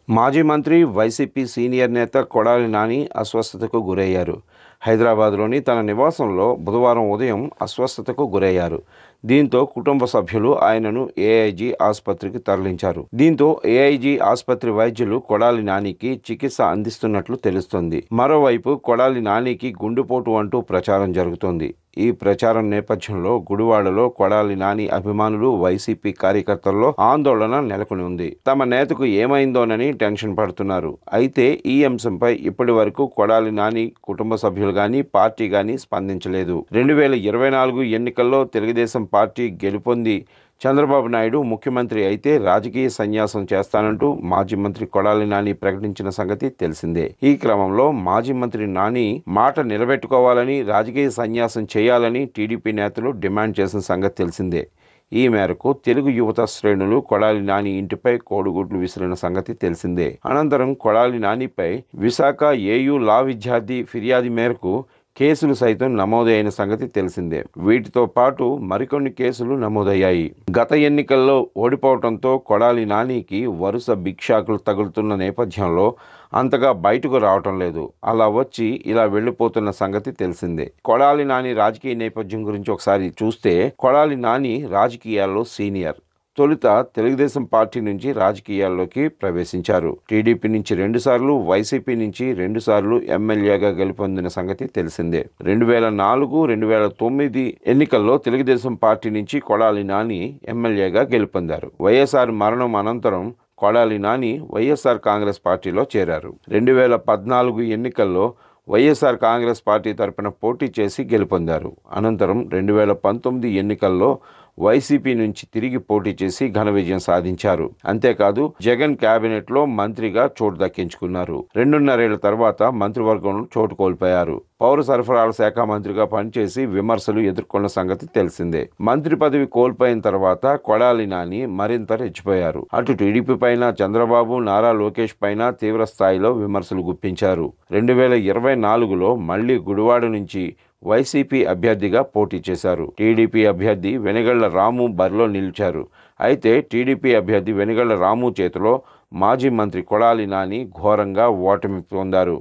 మాజీ మంత్రి, YCP senior నేత కొడాలి నాని అస్వస్థతకు గురయ్యారు. హైదరాబాద్లోని తన నివాసంలో బుధవారం ఉదయం అస్వస్థతకు గురయ్యారు. దీంతో కుటుంబ సభ్యులు ఆయనను ఏఐజీ ఆసుపత్రికి తరలించారు. దీంతో ఏఐజీ ఆసుపత్రి వైద్యులు కొడాలి నానికి చికిత్స అందిస్తున్నట్లు తెలుస్తోంది. మరోవైపు కొడాలి నానికి గుండెపోటు అంటూ ప్రచారం జరుగుతోంది. ఈ ప్రచారం నేపథ్యంలో గుడివాడలో కొడాలి నాని అభిమానులు, వైసీపీ కార్యకర్తల్లో ఆందోళన నెలకొని ఉంది. తమ నేతకు ఏమైందోనని టెన్షన్ పడుతున్నారు. అయితే ఈ అంశంపై ఇప్పటి వరకు కొడాలి నాని కుటుంబ సభ్యులు గాని, పార్టీ గాని స్పందించలేదు. 2024 ఎన్నికల్లో తెలుగుదేశం పార్టీ గెలుపొంది చంద్రబాబు నాయుడు ముఖ్యమంత్రి అయితే రాజకీయ సన్యాసం చేస్తానంటూ మాజీ మంత్రి కొడాలి నాని ప్రకటించిన సంగతి తెలిసిందే. ఈ క్రమంలో మాజీ మంత్రి నాని మాట నిలబెట్టుకోవాలని, రాజకీయ సన్యాసం చేయాలని టీడీపీ నేతలు డిమాండ్ చేసిన సంగతి తెలిసిందే. ఈ మేరకు తెలుగు యువత శ్రేణులు కొడాలి నాని ఇంటిపై కోడిగుడ్లు విసిరిన సంగతి తెలిసిందే. అనంతరం కొడాలి నానిపై విశాఖ ఏయూ లా విద్యార్థి ఫిర్యాదు మేరకు కేసులు సైతం నమోదైన సంగతి తెలిసిందే. వీటితో పాటు మరికొన్ని కేసులు నమోదయ్యాయి. గత ఎన్నికల్లో ఓడిపోవడంతో కొడాలి నానికి వరుస బిగ్ షాకులు తగులుతున్న నేపథ్యంలో అంతగా బయటకు రావటం లేదు. అలా వచ్చి ఇలా వెళ్ళిపోతున్న సంగతి తెలిసిందే. కొడాలి నాని రాజకీయ నేపథ్యం గురించి ఒకసారి చూస్తే, కొడాలి నాని రాజకీయాల్లో సీనియర్. తొలుత తెలుగుదేశం పార్టీ నుంచి రాజకీయాల్లోకి ప్రవేశించారు. టీడీపీ నుంచి 2 సార్లు, వైసీపీ నుంచి 2 సార్లు ఎమ్మెల్యేగా గెలుపొందిన సంగతి తెలిసిందే. 2004, 2009 ఎన్నికల్లో తెలుగుదేశం పార్టీ నుంచి కొడాలి నాని ఎమ్మెల్యేగా గెలుపొందారు. వైఎస్ఆర్ మరణం అనంతరం కొడాలి నాని వైఎస్ఆర్ కాంగ్రెస్ పార్టీలో చేరారు. 2014 ఎన్నికల్లో వైఎస్ఆర్ కాంగ్రెస్ పార్టీ తరపున పోటీ చేసి గెలుపొందారు. అనంతరం 2019 ఎన్నికల్లో వైసీపీ నుంచి తిరిగి పోటీ చేసి ఘన విజయం సాధించారు. అంతేకాదు జగన్ కేబినెట్లో మంత్రిగా చోటు దక్కించుకున్నారు. 2.5 ఏళ్ల తర్వాత మంత్రివర్గంలో చోటు కోల్పోయారు. పౌర సరఫరాల శాఖ మంత్రిగా పనిచేసి విమర్శలు ఎదుర్కొన్న సంగతి తెలిసిందే. మంత్రి పదవి కోల్పోయిన తర్వాత కొడాలి నాని మరింత రెచ్చిపోయారు. అటు టీడీపీ పైన, చంద్రబాబు, నారా లోకేష్ పైన తీవ్ర స్థాయిలో విమర్శలు గుప్పించారు. 2024లో మళ్లీ గుడివాడ నుంచి వైసీపీ అభ్యర్థిగా పోటీ చేశారు. టీడీపీ అభ్యర్థి వెనిగళ్ల రాము బరిలో నిలిచారు. అయితే టీడీపీ అభ్యర్థి వెనిగళ్ల రాము చేతిలో మాజీ మంత్రి కొడాలి నాని ఘోరంగా ఓటమి పొందారు.